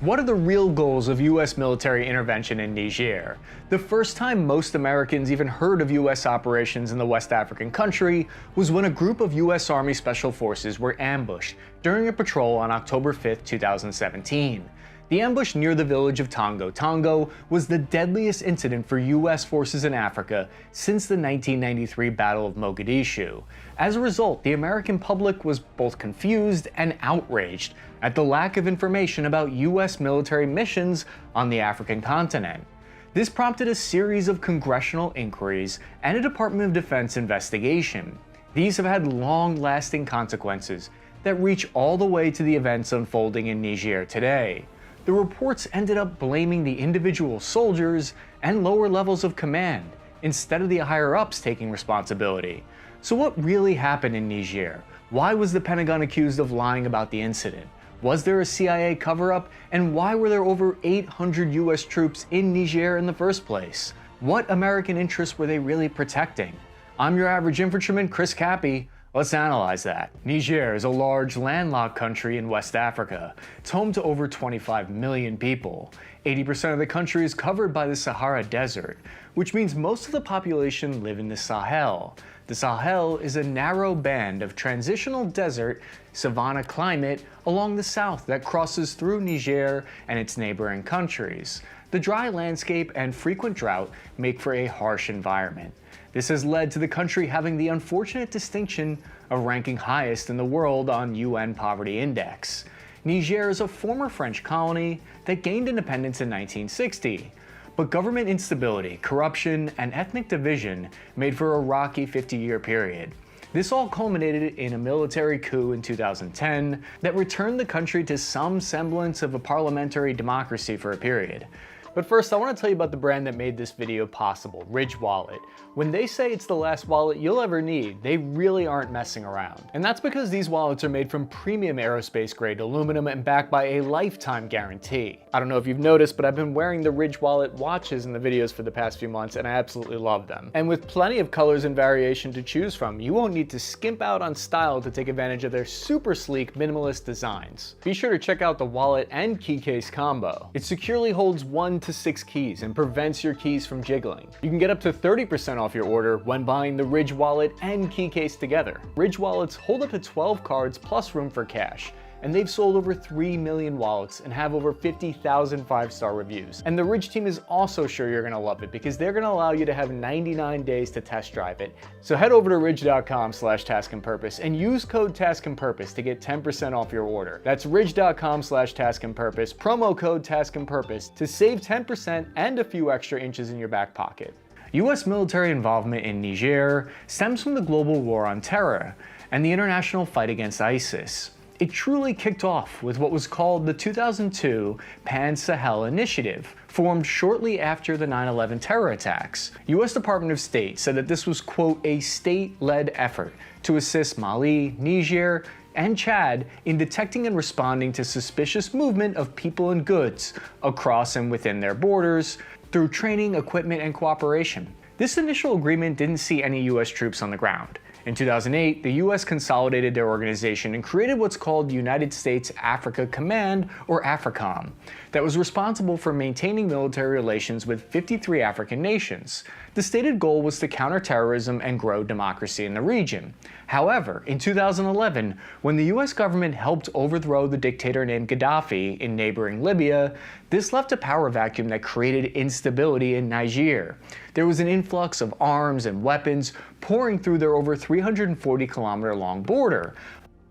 What are the real goals of U.S. military intervention in Niger? The first time most Americans even heard of U.S. operations in the West African country was when a group of U.S. Army Special Forces were ambushed during a patrol on October 5, 2017. The ambush near the village of Tongo Tongo was the deadliest incident for U.S. forces in Africa since the 1993 Battle of Mogadishu. As a result, the American public was both confused and outraged at the lack of information about U.S. military missions on the African continent. This prompted a series of congressional inquiries and a Department of Defense investigation. These have had long-lasting consequences that reach all the way to the events unfolding in Niger today. The reports ended up blaming the individual soldiers and lower levels of command, instead of the higher-ups taking responsibility. So what really happened in Niger? Why was the Pentagon accused of lying about the incident? Was there a CIA cover-up? And why were there over 800 US troops in Niger in the first place? What American interests were they really protecting? I'm your average infantryman, Chris Cappy. Let's analyze that. Niger is a large landlocked country in West Africa. It's home to over 25 million people. 80% of the country is covered by the Sahara Desert, which means most of the population live in the Sahel. The Sahel is a narrow band of transitional desert savanna climate along the south that crosses through Niger and its neighboring countries. The dry landscape and frequent drought make for a harsh environment. This has led to the country having the unfortunate distinction of ranking highest in the world on UN Poverty Index. Niger is a former French colony that gained independence in 1960. But government instability, corruption, and ethnic division made for a rocky 50-year period. This all culminated in a military coup in 2010 that returned the country to some semblance of a parliamentary democracy for a period. But first, I want to tell you about the brand that made this video possible, Ridge Wallet. When they say it's the last wallet you'll ever need, they really aren't messing around. And that's because these wallets are made from premium aerospace-grade aluminum and backed by a lifetime guarantee. I don't know if you've noticed, but I've been wearing the Ridge Wallet watches in the videos for the past few months, and I absolutely love them. And with plenty of colors and variation to choose from, you won't need to skimp out on style to take advantage of their super sleek, minimalist designs. Be sure to check out the wallet and key case combo. It securely holds 1 to 6 keys and prevents your keys from jiggling. You can get up to 30% off your order when buying the Ridge Wallet and key case together. Ridge Wallets hold up to 12 cards plus room for cash, and they've sold over 3 million wallets and have over 50,000 5-star reviews. And the Ridge team is also sure you're gonna love it because they're gonna allow you to have 99 days to test drive it. So head over to ridge.com/taskandpurpose and use code taskandpurpose to get 10% off your order. That's ridge.com/taskandpurpose, promo code taskandpurpose to save 10% and a few extra inches in your back pocket. U.S. military involvement in Niger stems from the global war on terror and the international fight against ISIS. It truly kicked off with what was called the 2002 Pan-Sahel Initiative, formed shortly after the 9/11 terror attacks. U.S. Department of State said that this was, quote, a state-led effort to assist Mali, Niger, and Chad in detecting and responding to suspicious movement of people and goods across and within their borders through training, equipment, and cooperation. This initial agreement didn't see any U.S. troops on the ground. In 2008, the U.S. consolidated their organization and created what's called United States Africa Command, or AFRICOM, that was responsible for maintaining military relations with 53 African nations. The stated goal was to counter terrorism and grow democracy in the region. However, in 2011, when the U.S. government helped overthrow the dictator named Gaddafi in neighboring Libya, this left a power vacuum that created instability in Niger. There was an influx of arms and weapons pouring through their over 340-kilometer-long border.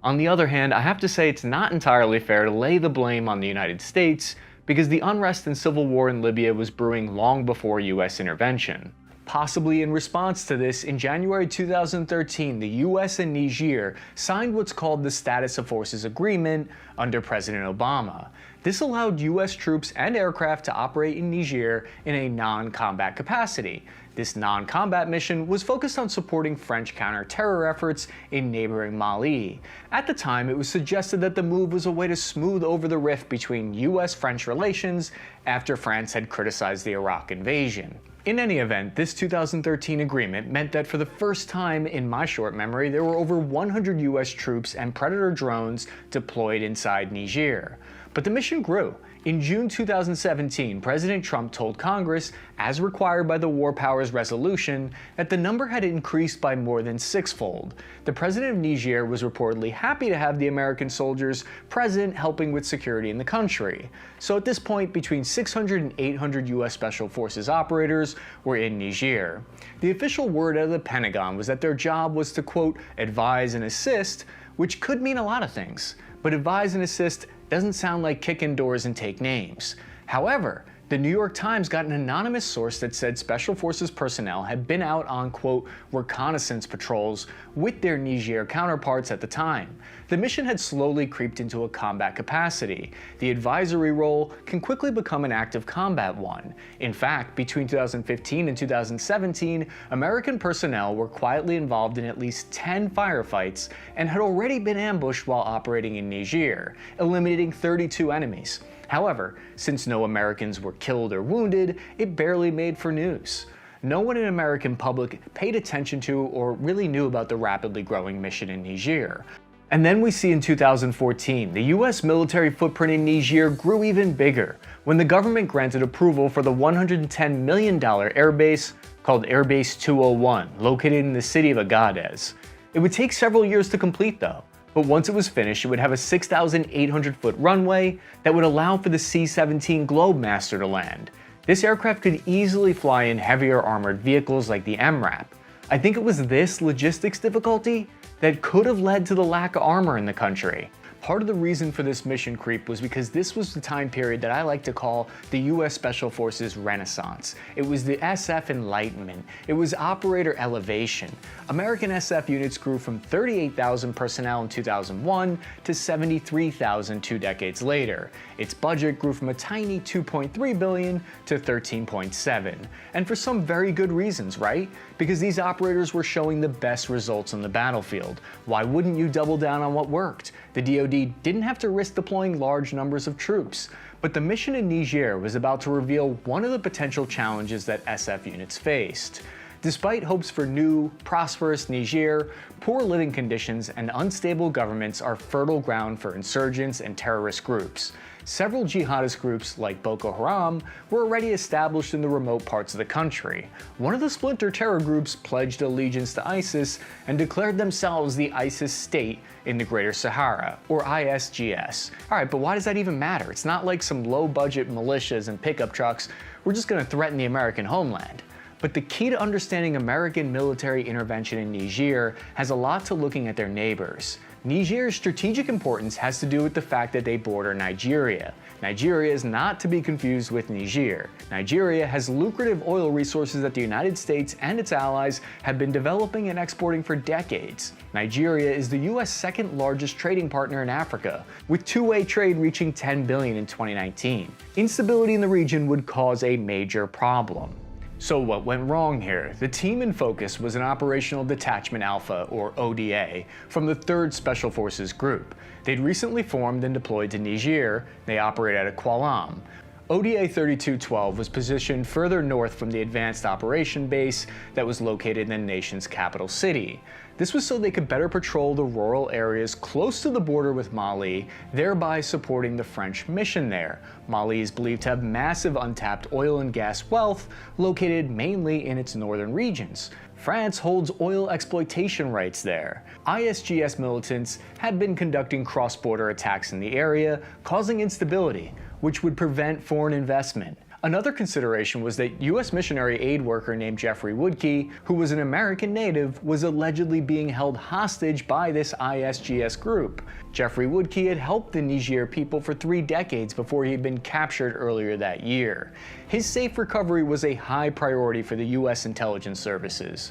On the other hand, I have to say it's not entirely fair to lay the blame on the United States, because the unrest and civil war in Libya was brewing long before U.S. intervention. Possibly in response to this, in January 2013, the US and Niger signed what's called the Status of Forces Agreement under President Obama. This allowed US troops and aircraft to operate in Niger in a non-combat capacity. This non-combat mission was focused on supporting French counter-terror efforts in neighboring Mali. At the time, it was suggested that the move was a way to smooth over the rift between US-French relations after France had criticized the Iraq invasion. In any event, this 2013 agreement meant that for the first time in my short memory, there were over 100 US troops and Predator drones deployed inside Niger. But the mission grew. In June 2017, President Trump told Congress, as required by the War Powers Resolution, that the number had increased by more than sixfold. The president of Niger was reportedly happy to have the American soldiers present helping with security in the country. So at this point, between 600 and 800 U.S. Special Forces operators were in Niger. The official word out of the Pentagon was that their job was to, quote, advise and assist, which could mean a lot of things. But advise and assist doesn't sound like kick in doors and take names. However, the New York Times got an anonymous source that said Special Forces personnel had been out on, quote, reconnaissance patrols with their Niger counterparts at the time. The mission had slowly creeped into a combat capacity. The advisory role can quickly become an active combat one. In fact, between 2015 and 2017, American personnel were quietly involved in at least 10 firefights and had already been ambushed while operating in Niger, eliminating 32 enemies. However, since no Americans were killed or wounded, it barely made for news. No one in the American public paid attention to or really knew about the rapidly growing mission in Niger. And then we see in 2014, the US military footprint in Niger grew even bigger when the government granted approval for the $110 million airbase called Airbase 201, located in the city of Agadez. It would take several years to complete though. But once it was finished, it would have a 6,800-foot runway that would allow for the C-17 Globemaster to land. This aircraft could easily fly in heavier armored vehicles like the MRAP. I think it was this logistics difficulty that could have led to the lack of armor in the country. Part of the reason for this mission creep was because this was the time period that I like to call the US Special Forces Renaissance. It was the SF Enlightenment. It was operator elevation. American SF units grew from 38,000 personnel in 2001 to 73,000 2 decades later. Its budget grew from a tiny $2.3 billion to $13.7. And for some very good reasons, right? Because these operators were showing the best results on the battlefield. Why wouldn't you double down on what worked? The DoD didn't have to risk deploying large numbers of troops, but the mission in Niger was about to reveal one of the potential challenges that SF units faced. Despite hopes for new, prosperous Niger, poor living conditions and unstable governments are fertile ground for insurgents and terrorist groups. Several jihadist groups, like Boko Haram, were already established in the remote parts of the country. One of the splinter terror groups pledged allegiance to ISIS and declared themselves the ISIS State in the Greater Sahara, or ISGS. Alright, but why does that even matter? It's not like some low-budget militias and pickup trucks were just going to threaten the American homeland. But the key to understanding American military intervention in Niger has a lot to looking at their neighbors. Niger's strategic importance has to do with the fact that they border Nigeria. Nigeria is not to be confused with Niger. Nigeria has lucrative oil resources that the United States and its allies have been developing and exporting for decades. Nigeria is the US second largest trading partner in Africa, with two-way trade reaching $10 billion in 2019. Instability in the region would cause a major problem. So what went wrong here? The team in focus was an Operational Detachment Alpha, or ODA, from the 3rd Special Forces Group. They'd recently formed and deployed to Niger. They operate out of Kualam. ODA 3212 was positioned further north from the Advanced Operation Base that was located in the nation's capital city. This was so they could better patrol the rural areas close to the border with Mali, thereby supporting the French mission there. Mali is believed to have massive untapped oil and gas wealth located mainly in its northern regions. France holds oil exploitation rights there. ISGS militants had been conducting cross-border attacks in the area, causing instability, which would prevent foreign investment. Another consideration was that U.S. missionary aid worker named Jeffrey Woodkey, who was an American native, was allegedly being held hostage by this ISGS group. Jeffrey Woodkey had helped the Niger people for 3 decades before he had been captured earlier that year. His safe recovery was a high priority for the U.S. intelligence services.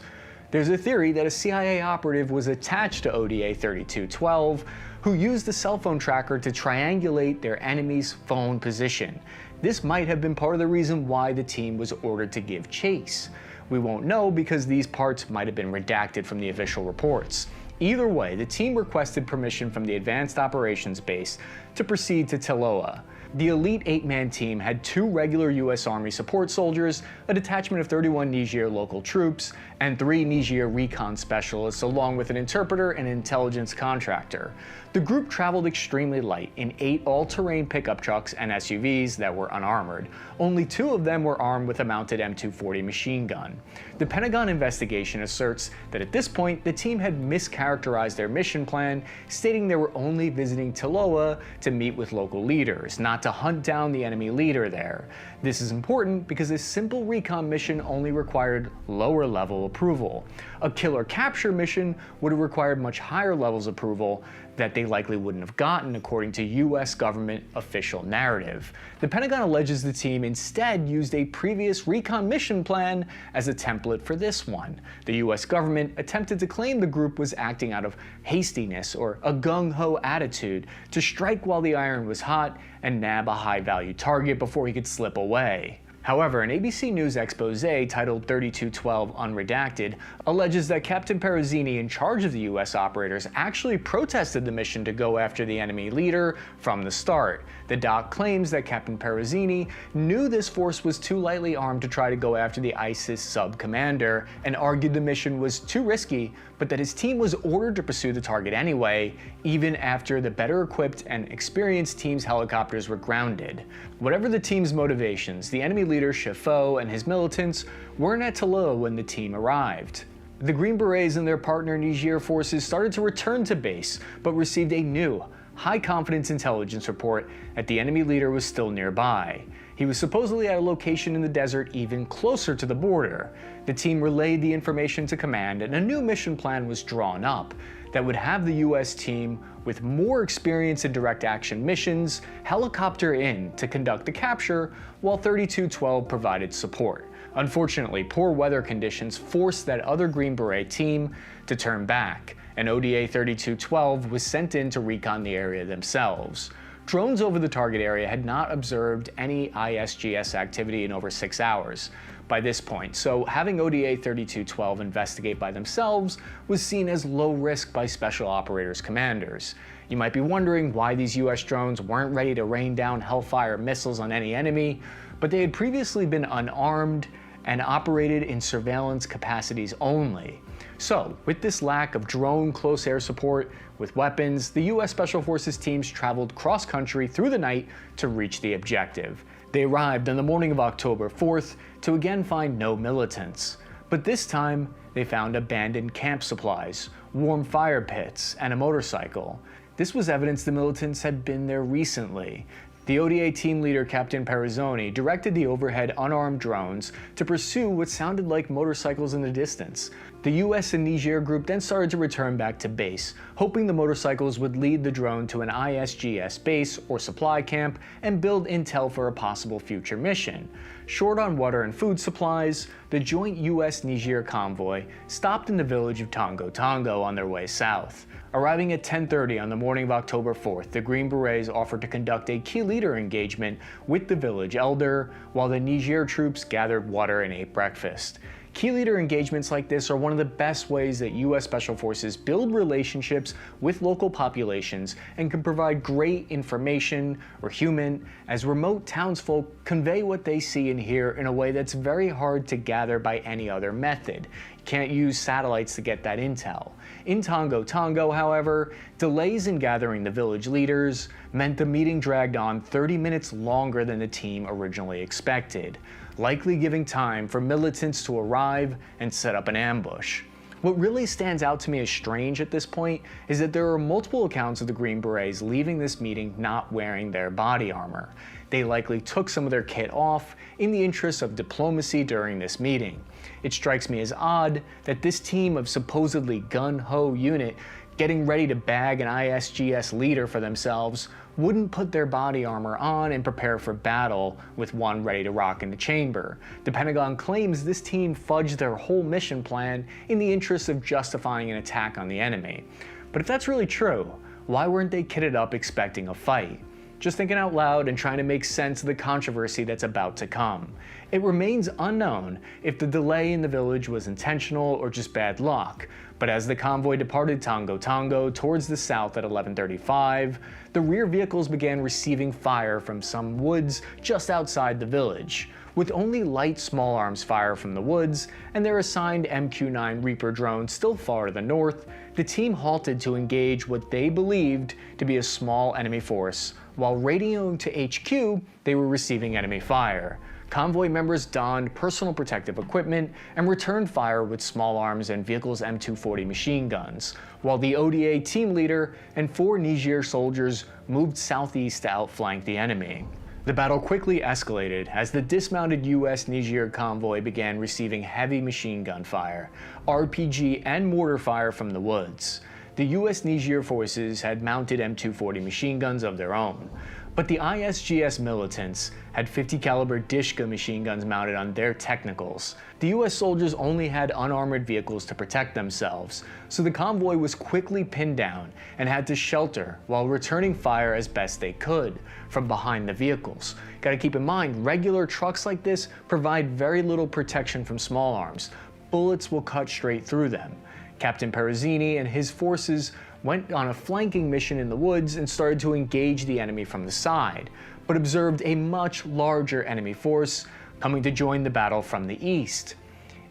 There's a theory that a CIA operative was attached to ODA 3212, who used the cell phone tracker to triangulate their enemy's phone position. This might have been part of the reason why the team was ordered to give chase. We won't know because these parts might have been redacted from the official reports. Either way, the team requested permission from the Advanced Operations Base to proceed to Tiloa. The elite 8-man team had 2 regular U.S. Army support soldiers, a detachment of 31 Niger local troops, and 3 Niger recon specialists along with an interpreter and intelligence contractor. The group traveled extremely light in 8 all-terrain pickup trucks and SUVs that were unarmored. Only 2 of them were armed with a mounted M240 machine gun. The Pentagon investigation asserts that at this point the team had mischaracterized their mission plan, stating they were only visiting Tiloa to meet with local leaders, not to hunt down the enemy leader there. This is important because this simple recon mission only required lower level approval. A killer capture mission would have required much higher levels of approval that they likely wouldn't have gotten, according to US government official narrative. The Pentagon alleges the team instead used a previous recon mission plan as a template for this one. The US government attempted to claim the group was acting out of hastiness or a gung-ho attitude to strike while the iron was hot and nab a high-value target before he could slip away. However, an ABC News expose titled 3212 Unredacted alleges that Captain Perezzini in charge of the US operators actually protested the mission to go after the enemy leader from the start. The doc claims that Captain Perezzini knew this force was too lightly armed to try to go after the ISIS sub-commander and argued the mission was too risky, but that his team was ordered to pursue the target anyway, even after the better equipped and experienced team's helicopters were grounded. Whatever the team's motivations, the enemy leader Chefo and his militants weren't at Tiloa when the team arrived. The Green Berets and their partner Niger forces started to return to base, but received a new, high-confidence intelligence report that the enemy leader was still nearby. He was supposedly at a location in the desert even closer to the border. The team relayed the information to command and a new mission plan was drawn up that would have the US team with more experience in direct action missions helicopter in to conduct the capture while 3212 provided support. Unfortunately, poor weather conditions forced that other Green Beret team to turn back, and ODA 3212 was sent in to recon the area themselves. Drones over the target area had not observed any ISGS activity in over 6 hours by this point, so having ODA 3212 investigate by themselves was seen as low risk by Special Operators commanders. You might be wondering why these US drones weren't ready to rain down Hellfire missiles on any enemy, but they had previously been unarmed and operated in surveillance capacities only. So, with this lack of drone close air support with weapons, the US Special Forces teams traveled cross-country through the night to reach the objective. They arrived on the morning of October 4th to again find no militants. But this time, they found abandoned camp supplies, warm fire pits, and a motorcycle. This was evidence the militants had been there recently. The ODA team leader, Captain Perezzoni, directed the overhead unarmed drones to pursue what sounded like motorcycles in the distance. The US and Niger group then started to return back to base, hoping the motorcycles would lead the drone to an ISGS base or supply camp and build intel for a possible future mission. Short on water and food supplies, the joint US-Niger convoy stopped in the village of Tongo Tongo on their way south. Arriving at 10:30 on the morning of October 4th, the Green Berets offered to conduct a key leader engagement with the village elder, while the Niger troops gathered water and ate breakfast. Key leader engagements like this are one of the best ways that US Special Forces build relationships with local populations and can provide great information or human as remote townsfolk convey what they see and hear in a way that's very hard to gather by any other method. You can't use satellites to get that intel. In Tongo Tongo, however, delays in gathering the village leaders meant the meeting dragged on 30 minutes longer than the team originally expected, likely giving time for militants to arrive and set up an ambush. What really stands out to me as strange at this point is that there are multiple accounts of the Green Berets leaving this meeting not wearing their body armor. They likely took some of their kit off in the interest of diplomacy during this meeting. It strikes me as odd that this team of supposedly gun-ho unit getting ready to bag an ISGS leader for themselves wouldn't put their body armor on and prepare for battle with one ready to rock in the chamber. The Pentagon claims this team fudged their whole mission plan in the interest of justifying an attack on the enemy. But if that's really true, why weren't they kitted up expecting a fight? just thinking out loud and trying to make sense of the controversy that's about to come. It remains unknown if the delay in the village was intentional or just bad luck, but as the convoy departed Tongo Tongo towards the south at 11:35, the rear vehicles began receiving fire from some woods just outside the village. With only light small arms fire from the woods and their assigned MQ-9 Reaper drone still far to the north, the team halted to engage what they believed to be a small enemy force. While radioing to HQ, they were receiving enemy fire. Convoy members donned personal protective equipment and returned fire with small arms and vehicles M240 machine guns, while the ODA team leader and 4 Niger soldiers moved southeast to outflank the enemy. The battle quickly escalated as the dismounted US Niger convoy began receiving heavy machine gun fire, RPG and mortar fire from the woods. The US Niger forces had mounted M240 machine guns of their own, but the ISGS militants had 50 caliber Dishka machine guns mounted on their technicals. The US soldiers only had unarmored vehicles to protect themselves, so the convoy was quickly pinned down and had to shelter while returning fire as best they could from behind the vehicles. Gotta keep in mind, regular trucks like this provide very little protection from small arms. Bullets will cut straight through them. Captain Perezzini and his forces went on a flanking mission in the woods and started to engage the enemy from the side, but observed a much larger enemy force coming to join the battle from the east.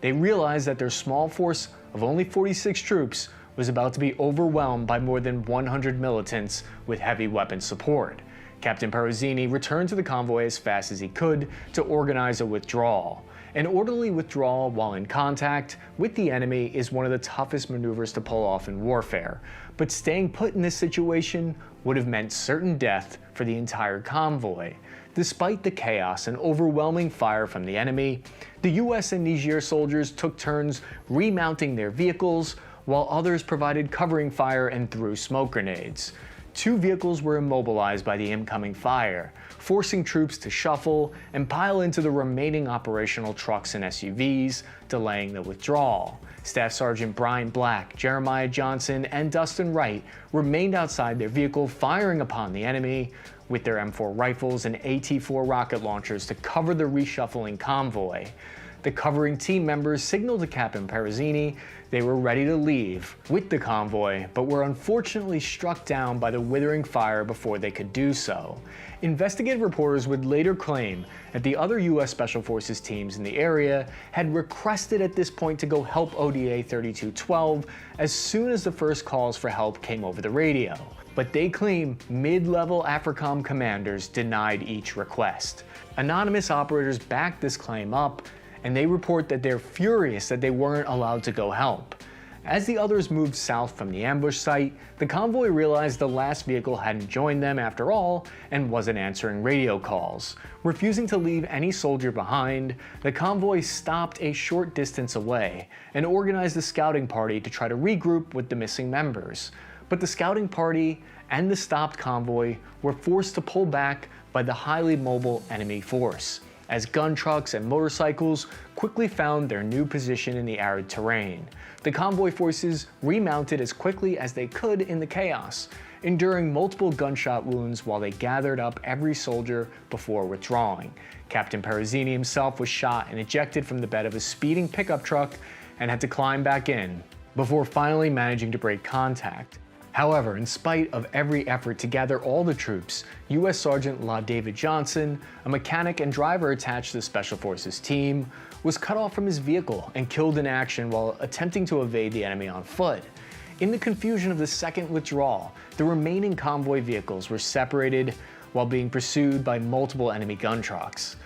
They realized that their small force of only 46 troops was about to be overwhelmed by more than 100 militants with heavy weapon support. Captain Perezzini returned to the convoy as fast as he could to organize a withdrawal. An orderly withdrawal while in contact with the enemy is one of the toughest maneuvers to pull off in warfare, but staying put in this situation would have meant certain death for the entire convoy. Despite the chaos and overwhelming fire from the enemy, the US and Niger soldiers took turns remounting their vehicles, while others provided covering fire and threw smoke grenades. 2 vehicles were immobilized by the incoming fire, forcing troops to shuffle and pile into the remaining operational trucks and SUVs, delaying the withdrawal. Staff Sergeant Brian Black, Jeremiah Johnson, and Dustin Wright remained outside their vehicle firing upon the enemy with their M4 rifles and AT-4 rocket launchers to cover the reshuffling convoy. The covering team members signaled to Captain Perezzini they were ready to leave with the convoy, but were unfortunately struck down by the withering fire before they could do so. Investigative reporters would later claim that the other US Special Forces teams in the area had requested at this point to go help ODA 3212 as soon as the first calls for help came over the radio. But they claim mid-level AFRICOM commanders denied each request. Anonymous operators backed this claim up, and they report that they're furious that they weren't allowed to go help. As the others moved south from the ambush site, the convoy realized the last vehicle hadn't joined them after all and wasn't answering radio calls. Refusing to leave any soldier behind, the convoy stopped a short distance away and organized a scouting party to try to regroup with the missing members. But the scouting party and the stopped convoy were forced to pull back by the highly mobile enemy force, as gun trucks and motorcycles quickly found their new position in the arid terrain. The convoy forces remounted as quickly as they could in the chaos, enduring multiple gunshot wounds while they gathered up every soldier before withdrawing. Captain Perezzini himself was shot and ejected from the bed of a speeding pickup truck and had to climb back in, before finally managing to break contact. However, in spite of every effort to gather all the troops, U.S. Sergeant La David Johnson, a mechanic and driver attached to the Special Forces team, was cut off from his vehicle and killed in action while attempting to evade the enemy on foot. In the confusion of the second withdrawal, the remaining convoy vehicles were separated while being pursued by multiple enemy gun trucks.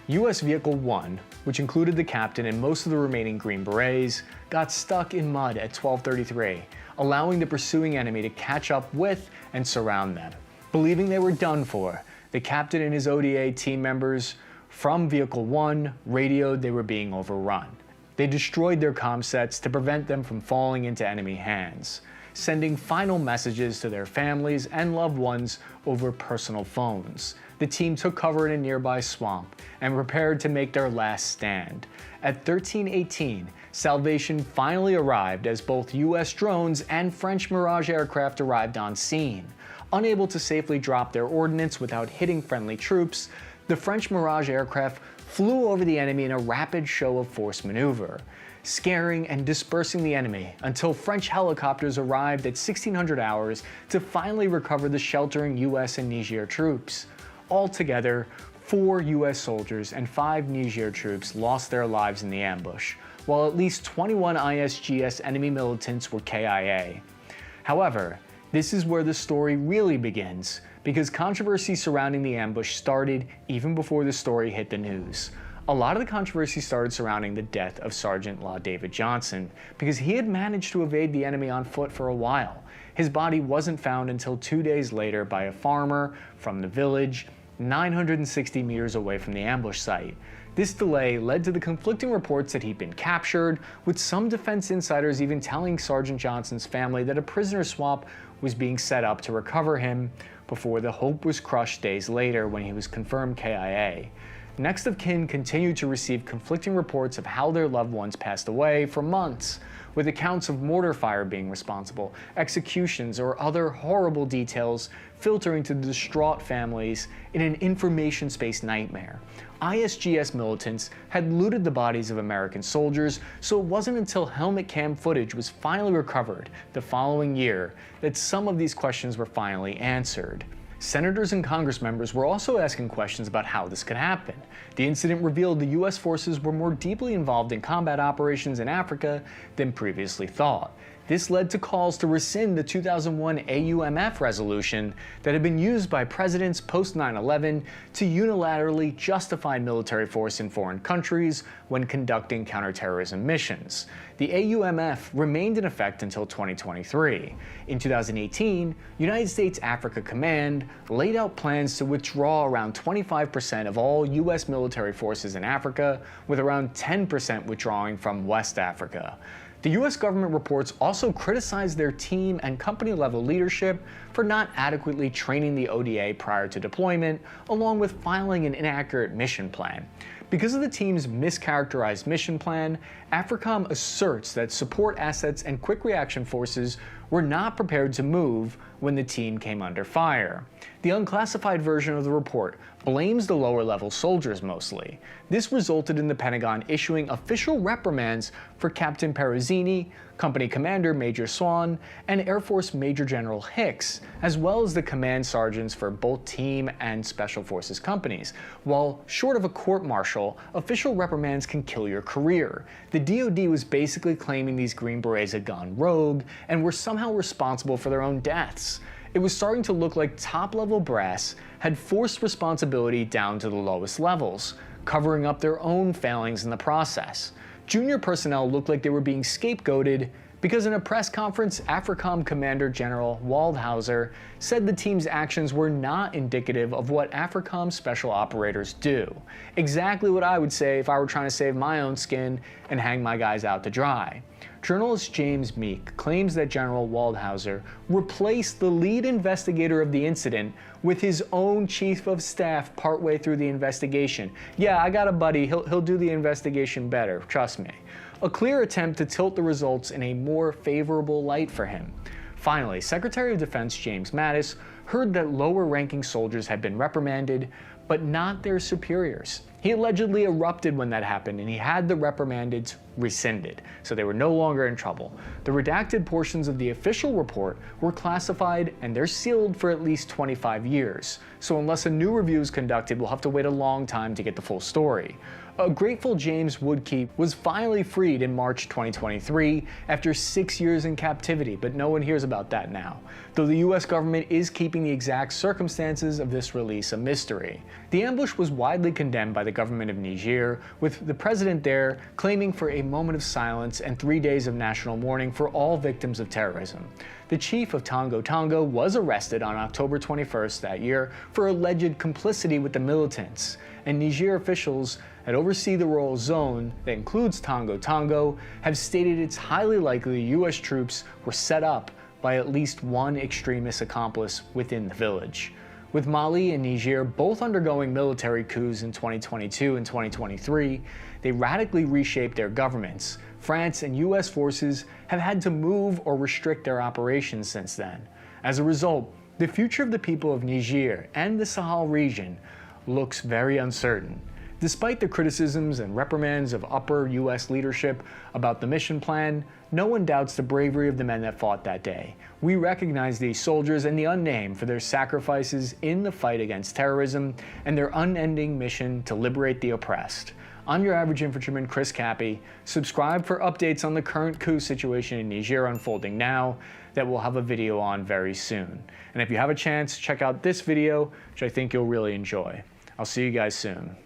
U.S. Vehicle 1, which included the captain and most of the remaining Green Berets, got stuck in mud at 12:33, allowing the pursuing enemy to catch up with and surround them. Believing they were done for, the captain and his ODA team members from Vehicle 1 radioed they were being overrun. They destroyed their comm sets to prevent them from falling into enemy hands, sending final messages to their families and loved ones over personal phones. The team took cover in a nearby swamp and prepared to make their last stand. At 13:18, salvation finally arrived as both US drones and French Mirage aircraft arrived on scene. Unable to safely drop their ordnance without hitting friendly troops, the French Mirage aircraft flew over the enemy in a rapid show of force maneuver, scaring and dispersing the enemy until French helicopters arrived at 1600 hours to finally recover the sheltering US and Niger troops. Altogether, 4 US soldiers and 5 Niger troops lost their lives in the ambush, while at least 21 ISGS enemy militants were KIA. However, this is where the story really begins, because controversy surrounding the ambush started even before the story hit the news. A lot of the controversy started surrounding the death of Sergeant Law David Johnson, because he had managed to evade the enemy on foot for a while. His body wasn't found until 2 days later by a farmer from the village, 960 meters away from the ambush site. This delay led to the conflicting reports that he'd been captured, with some defense insiders even telling Sergeant Johnson's family that a prisoner swap was being set up to recover him, before the hope was crushed days later when he was confirmed KIA. Next of kin continued to receive conflicting reports of how their loved ones passed away for months, with accounts of mortar fire being responsible, executions, or other horrible details filtering to the distraught families in an information-space nightmare. ISGS militants had looted the bodies of American soldiers, so it wasn't until helmet cam footage was finally recovered the following year that some of these questions were finally answered. Senators and Congress members were also asking questions about how this could happen. The incident revealed the US forces were more deeply involved in combat operations in Africa than previously thought. This led to calls to rescind the 2001 AUMF resolution that had been used by presidents post 9/11 to unilaterally justify military force in foreign countries when conducting counterterrorism missions. The AUMF remained in effect until 2023. In 2018, United States Africa Command laid out plans to withdraw around 25% of all US military forces in Africa, with around 10% withdrawing from West Africa. The US government reports also criticized their team and company-level leadership for not adequately training the ODA prior to deployment, along with filing an inaccurate mission plan. Because of the team's mischaracterized mission plan, AFRICOM asserts that support assets and quick reaction forces were not prepared to move when the team came under fire. The unclassified version of the report blames the lower-level soldiers mostly. This resulted in the Pentagon issuing official reprimands for Captain Peruzzini, Company Commander Major Swan, and Air Force Major General Hicks, as well as the command sergeants for both team and special forces companies. While short of a court-martial, official reprimands can kill your career. The DoD was basically claiming these Green Berets had gone rogue and were somehow responsible for their own deaths. It was starting to look like top-level brass had forced responsibility down to the lowest levels, covering up their own failings in the process. Junior personnel looked like they were being scapegoated because in a press conference, AFRICOM Commander General Waldhauser said the team's actions were not indicative of what AFRICOM special operators do. Exactly what I would say if I were trying to save my own skin and hang my guys out to dry. Journalist James Meek claims that General Waldhauser replaced the lead investigator of the incident with his own chief of staff partway through the investigation. Yeah, I got a buddy, he'll do the investigation better, trust me. A clear attempt to tilt the results in a more favorable light for him. Finally, Secretary of Defense James Mattis heard that lower-ranking soldiers had been reprimanded, but not their superiors. He allegedly erupted when that happened, and he had the reprimanded rescinded, so they were no longer in trouble. The redacted portions of the official report were classified, and they're sealed for at least 25 years. So unless a new review is conducted, we'll have to wait a long time to get the full story. A grateful James Woodkeep was finally freed in March 2023 after 6 years in captivity, but no one hears about that now, though the US government is keeping the exact circumstances of this release a mystery. The ambush was widely condemned by the government of Niger, with the president there claiming for a moment of silence and 3 days of national mourning for all victims of terrorism. The chief of Tongo Tongo was arrested on October 21st that year for alleged complicity with the militants, and Niger officials that oversee the rural zone that includes Tongo Tongo have stated it's highly likely US troops were set up by at least one extremist accomplice within the village. With Mali and Niger both undergoing military coups in 2022 and 2023, they radically reshaped their governments. France and US forces have had to move or restrict their operations since then. As a result, the future of the people of Niger and the Sahel region looks very uncertain. Despite the criticisms and reprimands of upper U.S. leadership about the mission plan, no one doubts the bravery of the men that fought that day. We recognize these soldiers and the unnamed for their sacrifices in the fight against terrorism and their unending mission to liberate the oppressed. I'm your average infantryman, Chris Cappy. Subscribe for updates on the current coup situation in Niger unfolding now that we'll have a video on very soon. And if you have a chance, check out this video, which I think you'll really enjoy. I'll see you guys soon.